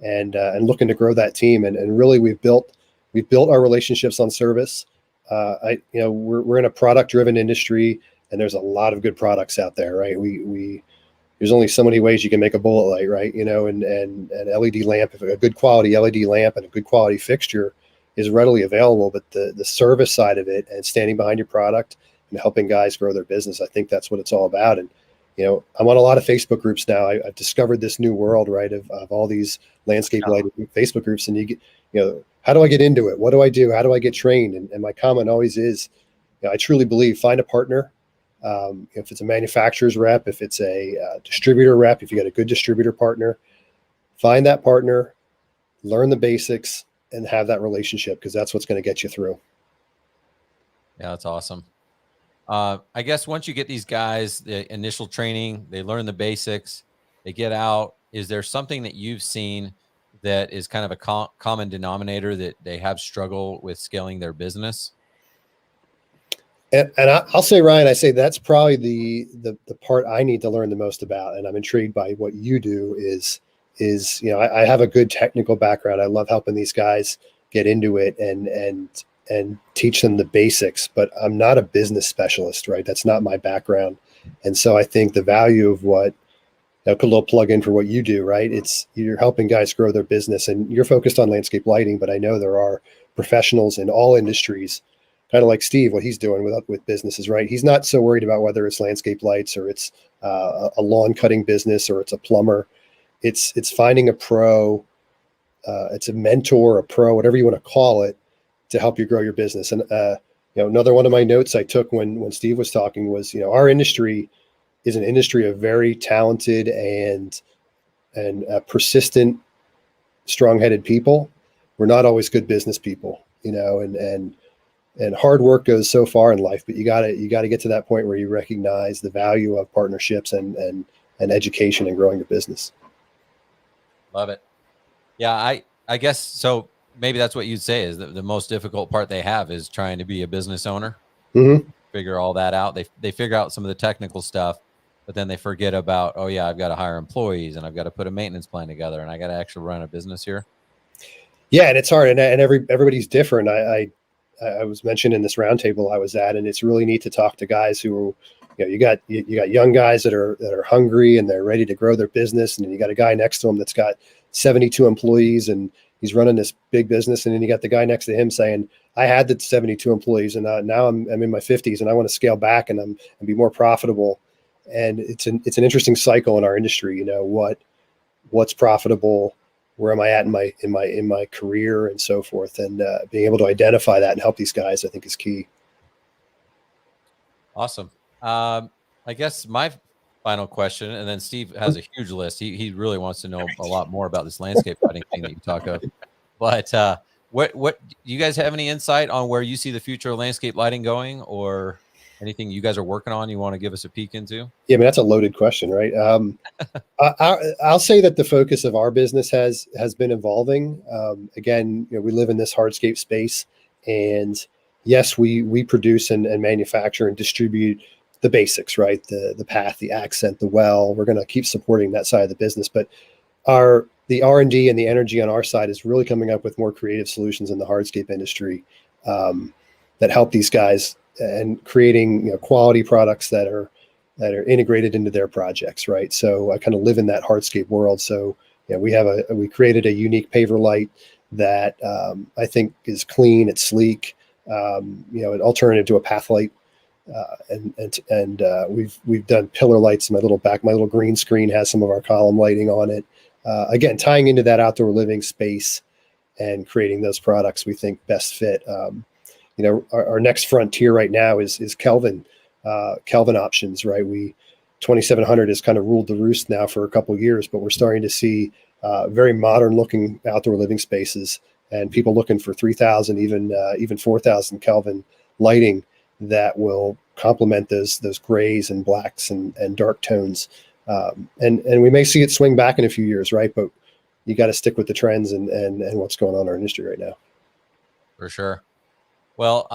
and looking to grow that team. And really we've built our relationships on service. We're in a product driven industry, and there's a lot of good products out there, right? There's only so many ways you can make a bullet light, right? You know, and an LED lamp, if a good quality LED lamp and a good quality fixture is readily available, but the service side of it and standing behind your product and helping guys grow their business, I think that's what it's all about. And, you know, I'm on a lot of Facebook groups now. I've discovered this new world, right, of all these landscape lighting Facebook groups, and you get, you know, how do I get into it? What do I do? How do I get trained? And my comment always is, you know, I truly believe find a partner. If it's a manufacturer's rep, if it's a distributor rep, if you got a good distributor partner, find that partner, learn the basics, and have that relationship, because that's what's going to get you through. Yeah, that's awesome. I guess once you get these guys, the initial training, they learn the basics, they get out. Is there something that you've seen that is kind of a common denominator that they have struggle with scaling their business? And I'll say, Ryan, I say that's probably the part I need to learn the most about. And I'm intrigued by what you do is, you know, I have a good technical background. I love helping these guys get into it and teach them the basics, but I'm not a business specialist, right? That's not my background. And so I think the value of what, a little plug in for what you do, right? You're helping guys grow their business, and you're focused on landscape lighting, but I know there are professionals in all industries, kind of like Steve, what he's doing with businesses, right? He's not so worried about whether it's landscape lights or it's a lawn cutting business or it's a plumber. It's finding a pro, it's a mentor, a pro, whatever you want to call it, to help you grow your business. And you know, another one of my notes I took when Steve was talking was, you know, our industry is an industry of very talented and persistent, strong-headed people. We're not always good business people, you know, and hard work goes so far in life, but you gotta get to that point where you recognize the value of partnerships and education and growing your business. Love it. Yeah, I guess so. maybe that's what you'd say is the most difficult part they have is trying to be a business owner. Mm-hmm. Figure all that out. They figure out some of the technical stuff, but then they forget about, oh yeah, I've got to hire employees and I've got to put a maintenance plan together and I got to actually run a business here. Yeah, and it's hard, and everybody's different. I was mentioned in this roundtable I was at, and it's really neat to talk to guys who, you got young guys that are hungry and they're ready to grow their business, and then you got a guy next to him that's got 72 employees and he's running this big business, and then you got the guy next to him saying, I had the 72 employees, and now I'm in my 50s, and I want to scale back and be more profitable. And it's an interesting cycle in our industry. What's profitable. Where am I at in my career and so forth, and being able to identify that and help these guys, I think, is key. Awesome. I guess my final question, and then Steve has a huge list. He really wants to know a lot more about this landscape lighting thing that you talk of. But what do you guys have any insight on where you see the future of landscape lighting going, or anything you guys are working on you want to give us a peek into? Yeah, I mean, that's a loaded question, right? I'll say that the focus of our business has been evolving. Again, we live in this hardscape space, and yes, we produce and manufacture and distribute the basics, right? The path, the accent, the well. We're going to keep supporting that side of the business, but the R&D and the energy on our side is really coming up with more creative solutions in the hardscape industry that help these guys and creating quality products that are integrated into their projects, right? So I kind of live in that hardscape world. So we created a unique paver light that I think is clean, it's sleek, an alternative to a path light, and we've done pillar lights. My little green screen has some of our column lighting on it. Again, tying into that outdoor living space and creating those products we think best fit. Our next frontier right now is Kelvin options, right? 2700 has kind of ruled the roost now for a couple of years, but we're starting to see very modern looking outdoor living spaces and people looking for 3000, even 4000 Kelvin lighting that will complement those grays and blacks and dark tones. And we may see it swing back in a few years, right? But you got to stick with the trends and what's going on in our industry right now. For sure. Well,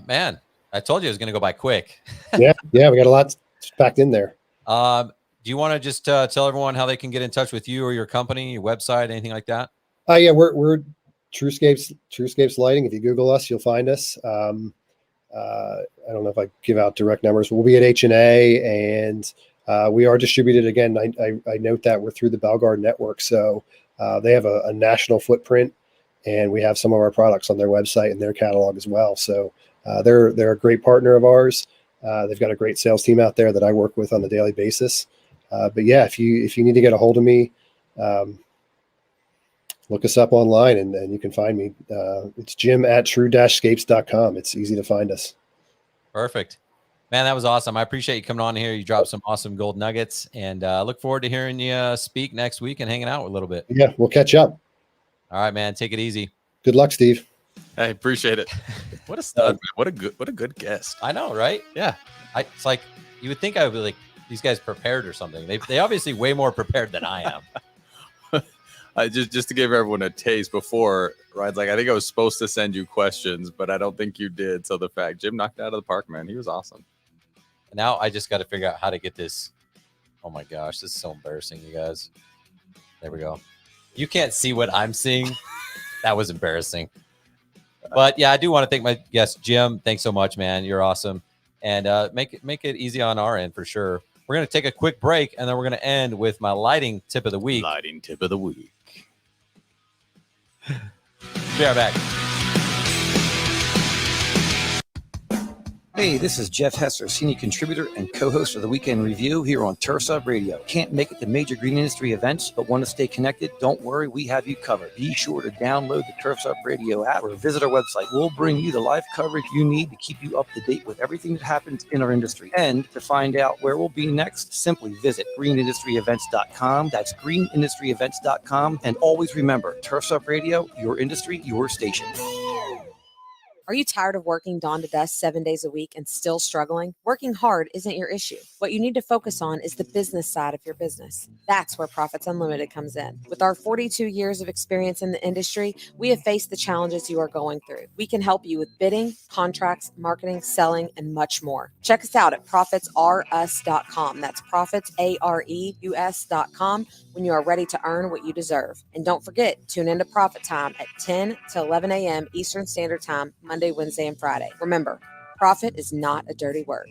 man, I told you it was going to go by quick. yeah, we got a lot packed in there. Do you want to just tell everyone how they can get in touch with you or your company, your website, anything like that? Yeah, we're Tru-Scapes Lighting. If you Google us, you'll find us. I don't know if I give out direct numbers. We'll be at H&A, and we are distributed again. I note that we're through the Belgard network, so they have a national footprint, and we have some of our products on their website and their catalog as well. So they're a great partner of ours. They've got a great sales team out there that I work with on a daily basis. But yeah, if you need to get a hold of me, look us up online and you can find me. It's Jim@Tru-Scapes.com. It's easy to find us. Perfect. Man, that was awesome. I appreciate you coming on here. You dropped some awesome gold nuggets, and look forward to hearing you speak next week and hanging out a little bit. Yeah, we'll catch up. All right, man. Take it easy. Good luck, Steve. I appreciate it. What a stud, man. What a good guest. I know, right? Yeah. It's like you would think I would be like these guys prepared or something. They obviously way more prepared than I am. Just to give everyone a taste before, Ryan's like, I think I was supposed to send you questions, but I don't think you did. So the fact Jim knocked it out of the park, man, he was awesome. Now I just got to figure out how to get this. Oh my gosh, this is so embarrassing, you guys. There we go. You can't see what I'm seeing. That was embarrassing. But yeah, I do want to thank my guest, Jim. Thanks so much, man. You're awesome. And make it easy on our end for sure. We're going to take a quick break, and then we're going to end with my lighting tip of the week. Lighting tip of the week. Be right back. Hey, this is Jeff Hesser, senior contributor and co-host of the Weekend Review here on Turfs Up Radio. Can't make it to major green industry events, but want to stay connected? Don't worry, we have you covered. Be sure to download the Turfs Up Radio app or visit our website. We'll bring you the live coverage you need to keep you up to date with everything that happens in our industry. And to find out where we'll be next, simply visit greenindustryevents.com. That's greenindustryevents.com. And always remember, Turfs Up Radio, your industry, your station. Are you tired of working dawn to dusk 7 days a week and still struggling? Working hard isn't your issue. What you need to focus on is the business side of your business. That's where Profits Unlimited comes in. With our 42 years of experience in the industry, we have faced the challenges you are going through. We can help you with bidding, contracts, marketing, selling, and much more. Check us out at profitsrus.com. That's profitsareus.com when you are ready to earn what you deserve. And don't forget, tune into Profit Time at 10 to 11 a.m. Eastern Standard Time, Monday, Wednesday, and Friday. Remember, profit is not a dirty word.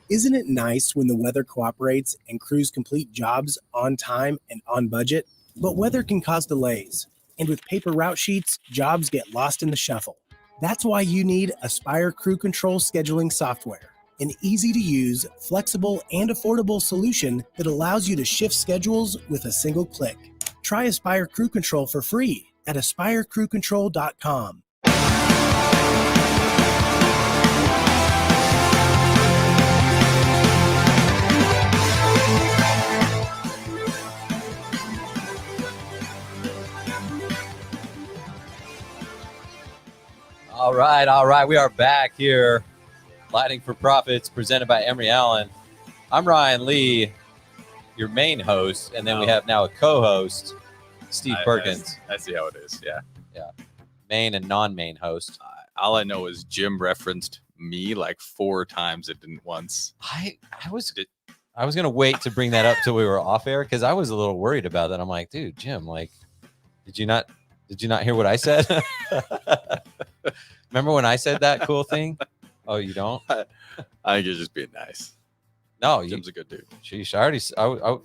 Isn't it nice when the weather cooperates and crews complete jobs on time and on budget? But weather can cause delays, and with paper route sheets, jobs get lost in the shuffle. That's why you need Aspire Crew Control scheduling software, an easy-to-use, flexible, and affordable solution that allows you to shift schedules with a single click. Try Aspire Crew Control for free at aspirecrewcontrol.com. All right. We are back here. Lighting for Profits, presented by Emory Allen. I'm Ryan Lee, your main host, and then we have now a co-host, Steve Perkins. I see how it is. Yeah. Main and non-main host. All I know is Jim referenced me like 4 times. It didn't once. I was gonna wait to bring that up till we were off air because I was a little worried about that. I'm like, dude, Jim, like, did you not hear what I said? Remember when I said that cool thing? Oh, you don't? I think you're just being nice. No, Jim's a good dude. Sheesh,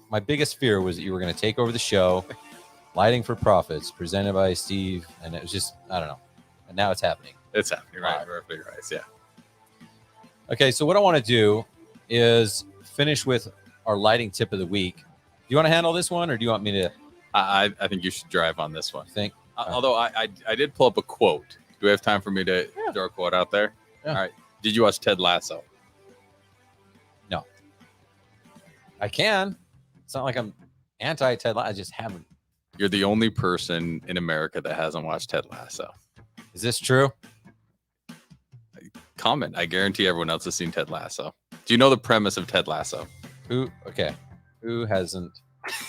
my biggest fear was that you were going to take over the show, Lighting for Profits, presented by Steve, and it was just, I don't know. And now it's happening. It's happening, right? Perfectly right. Yeah. Okay, so what I want to do is finish with our lighting tip of the week. Do you want to handle this one, or do you want me to? I think you should drive on this one. Think? Although I did pull up a quote. Do we have time for me to throw a quote out there? Yeah. All right. Did you watch Ted Lasso? No. I can. It's not like I'm anti-Ted Lasso. I just haven't. You're the only person in America that hasn't watched Ted Lasso. Is this true? Comment. I guarantee everyone else has seen Ted Lasso. Do you know the premise of Ted Lasso? Who hasn't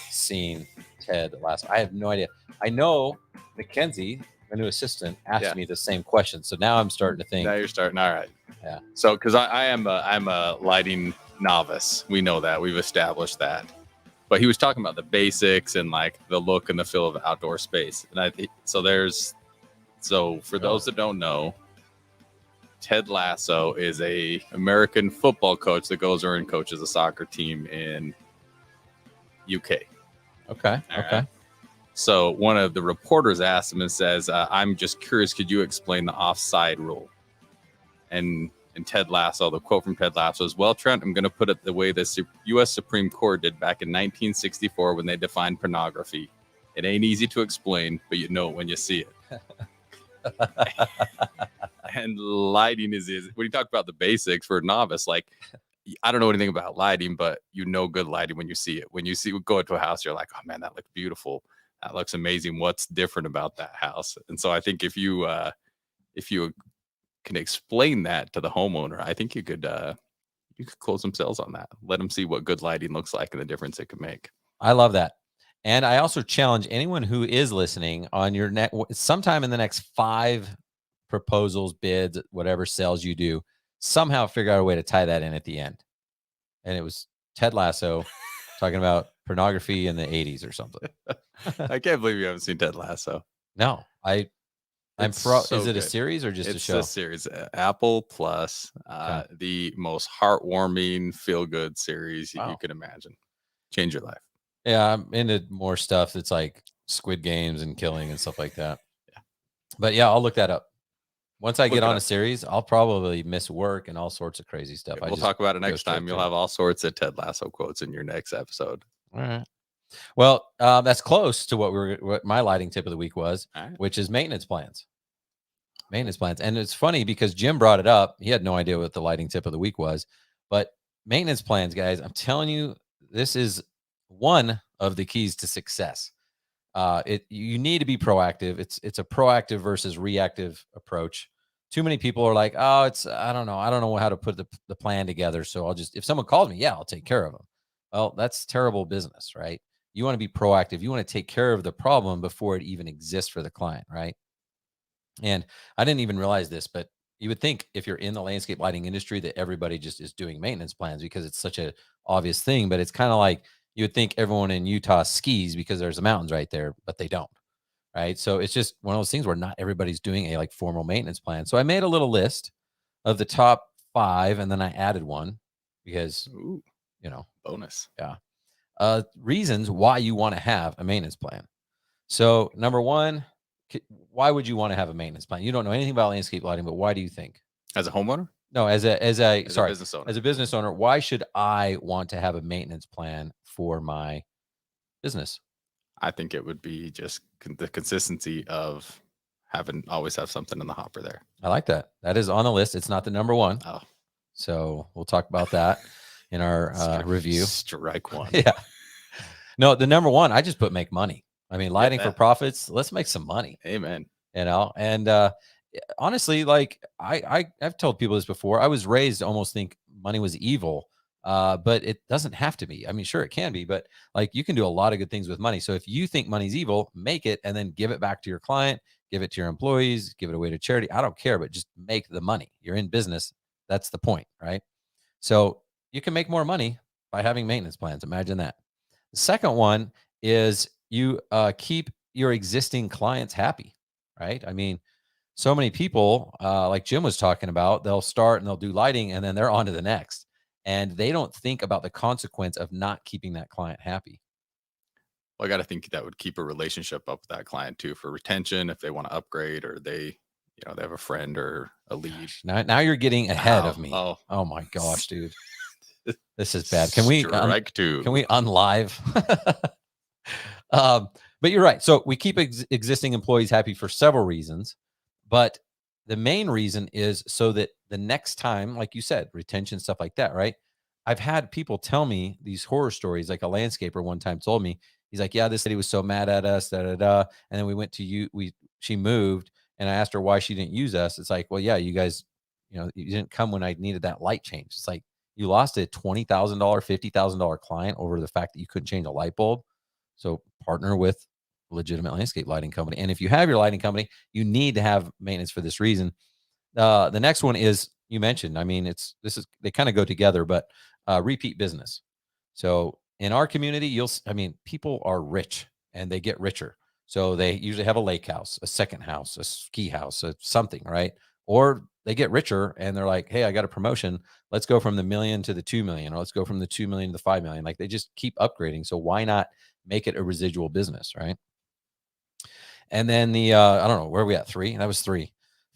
seen Ted Lasso? I have no idea. I know Mackenzie, my new assistant, asked me the same question. So now I'm starting to think. Now you're starting. All right. Yeah. So, because I'm a lighting novice. We know that. We've established that. But he was talking about the basics and like the look and the feel of outdoor space. And so for those that don't know, Ted Lasso is a American football coach that goes over and coaches a soccer team in UK. Okay. Right. So one of the reporters asked him and says, I'm just curious, could you explain the offside rule? And Ted Lasso, the quote from Ted Lasso is, well, Trent, I'm going to put it the way the U.S. Supreme Court did back in 1964 when they defined pornography. It ain't easy to explain, but you know it when you see it. And lighting is when you talk about the basics for a novice, like, I don't know anything about lighting, but you know good lighting when you see it. When you go into a house, you're like, oh, man, that looks beautiful. That looks amazing. What's different about that house? And so I think if you can explain that to the homeowner, I think you could close some sales on that. Let them see what good lighting looks like and the difference it could make. I love that. And I also challenge anyone who is listening on your sometime in the next 5 proposals, bids, whatever sales you do, somehow figure out a way to tie that in at the end. And it was Ted Lasso talking about pornography in the 80s or something. I can't believe you haven't seen Ted Lasso. No, is it good. A series or just it's a show? It's a series. Apple Plus, the most heartwarming, feel-good series you could imagine. Change your life. Yeah, I'm into more stuff that's like Squid Games and killing and stuff like that. Yeah. But yeah, I'll look that up. Once I get on a series, I'll probably miss work and all sorts of crazy stuff. We'll talk about it next time. You'll have all sorts of Ted Lasso quotes in your next episode. All right. Well, that's close to what my lighting tip of the week was, which is maintenance plans. Maintenance plans. And it's funny because Jim brought it up. He had no idea what the lighting tip of the week was. But maintenance plans, guys, I'm telling you, this is one of the keys to success. You need to be proactive. It's a proactive versus reactive approach. Too many people are like, oh, I don't know how to put the plan together. So if someone calls me, I'll take care of them. Well, that's terrible business, right? You want to be proactive. You want to take care of the problem before it even exists for the client, right? And I didn't even realize this, but you would think if you're in the landscape lighting industry that everybody just is doing maintenance plans because it's such a obvious thing. But it's kind of like you would think everyone in Utah skis because there's the mountains right there, but they don't. Right. So it's just one of those things where not everybody's doing a like formal maintenance plan. So I made a little list of the top 5, and then I added one because, bonus. Yeah. Reasons why you want to have a maintenance plan. So number 1, why would you want to have a maintenance plan? You don't know anything about landscape lighting, but why do you think? As a homeowner? No, as a business owner. As a business owner, why should I want to have a maintenance plan for my business? I think it would be just the consistency of always have something in the hopper there. I like that. That is on the list. It's not the number 1. Oh, so we'll talk about that in our review. Strike 1. Yeah. No, the number 1, I just put make money. I mean, lighting for profits. Let's make some money. Amen. And honestly, like I've told people this before. I was raised to almost think money was evil. But it doesn't have to be. I mean, sure, it can be, but like you can do a lot of good things with money. So if you think money's evil, make it and then give it back to your client, give it to your employees, give it away to charity. I don't care, but just make the money. You're in business. That's the point, right? So you can make more money by having maintenance plans. Imagine that. The second one is you keep your existing clients happy, right? I mean, so many people, like Jim was talking about, they'll start and they'll do lighting and then they're on to the next. And they don't think about the consequence of not keeping that client happy. Well, I got to think that would keep a relationship up with that client too, for retention, if they want to upgrade or they have a friend or a lead. Now you're getting ahead of me. Oh my gosh, dude. This is bad. Can we strike 2? Can we unlive? But you're right. So we keep existing employees happy for several reasons, but the main reason is so that the next time, like you said, retention, stuff like that, right? I've had people tell me these horror stories. Like a landscaper one time told me, he's like, yeah, this lady was so mad at us, And then we went to she moved and I asked her why she didn't use us. It's like, well, yeah, you guys, you didn't come when I needed that light change. It's like you lost a $20,000, $50,000 client over the fact that you couldn't change a light bulb. So partner with legitimate landscape lighting company. And if you have your lighting company, you need to have maintenance for this reason. The next one is you mentioned, I mean, they kind of go together, but repeat business. So in our community, people are rich and they get richer. So they usually have a lake house, a second house, a ski house, something, right? Or they get richer and they're like, hey, I got a promotion. Let's go from the $1 million to the $2 million, or let's go from the $2 million to the $5 million. Like they just keep upgrading. So why not make it a residual business, right? And then I don't know, where are we at? 3? That was 3.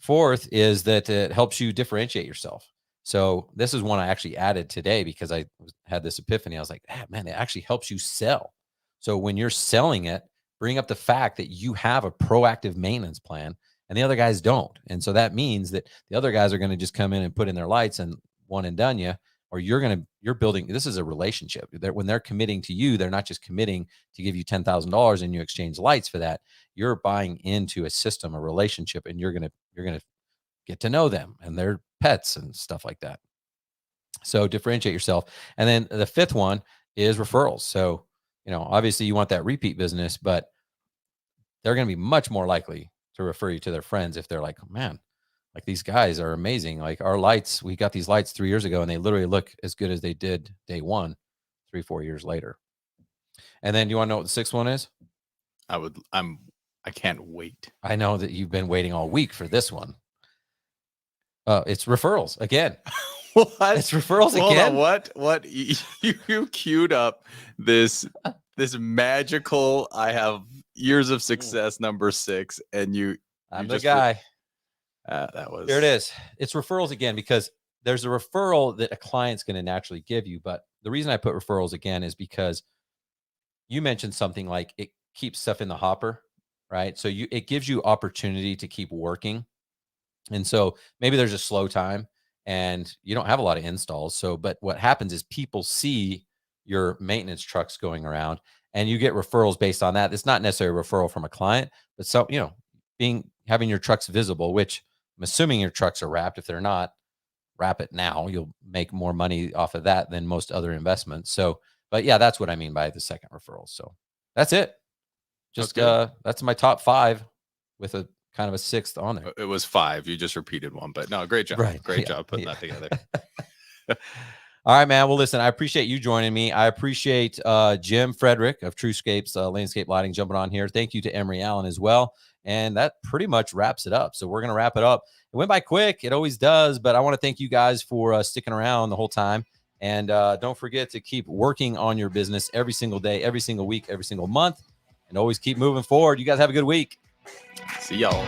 4th is that it helps you differentiate yourself. So this is one I actually added today because I had this epiphany. I was like, man, it actually helps you sell. So when you're selling it, bring up the fact that you have a proactive maintenance plan and the other guys don't. And so that means that the other guys are going to just come in and put in their lights and one and done you, or you're building, this is a relationship. When they're committing to you, they're not just committing to give you $10,000 and you exchange lights for that. You're buying into a system, a relationship, and you're going to get to know them and their pets and stuff like that. So differentiate yourself. And then the 5th one is referrals. So, obviously you want that repeat business, but they're going to be much more likely to refer you to their friends if they're like, oh, man, like these guys are amazing. Like our lights, we got these lights 3 years ago and they literally look as good as they did day one, 3-4 years later. And then you want to know what the 6th one is? I can't wait. I know that you've been waiting all week for this one. It's referrals again. What? It's referrals again. What? You queued up this magical, I have years of success number 6, and I'm the guy. There it is. It's referrals again because there's a referral that a client's going to naturally give you. But the reason I put referrals again is because you mentioned something like it keeps stuff in the hopper, right? So it gives you opportunity to keep working. And so maybe there's a slow time and you don't have a lot of installs. So, but what happens is people see your maintenance trucks going around, and you get referrals based on that. It's not necessarily a referral from a client, but so, having your trucks visible, which I'm assuming your trucks are wrapped. If they're not, wrap it now. You'll make more money off of that than most other investments. So, but yeah, that's what I mean by the second referral. So that's it. Just that's my top 5 with a kind of a 6th on there. It was 5. You just repeated one, but no, great job. Right. Great job putting that together. All right, man. Well, listen, I appreciate you joining me. I appreciate Jim Frederick of Tru-Scapes Landscape Lighting jumping on here. Thank you to Emery Allen as well. And that pretty much wraps it up. So we're going to wrap it up. It went by quick. It always does. But I want to thank you guys for sticking around the whole time. And don't forget to keep working on your business every single day, every single week, every single month. And always keep moving forward. You guys have a good week. See y'all.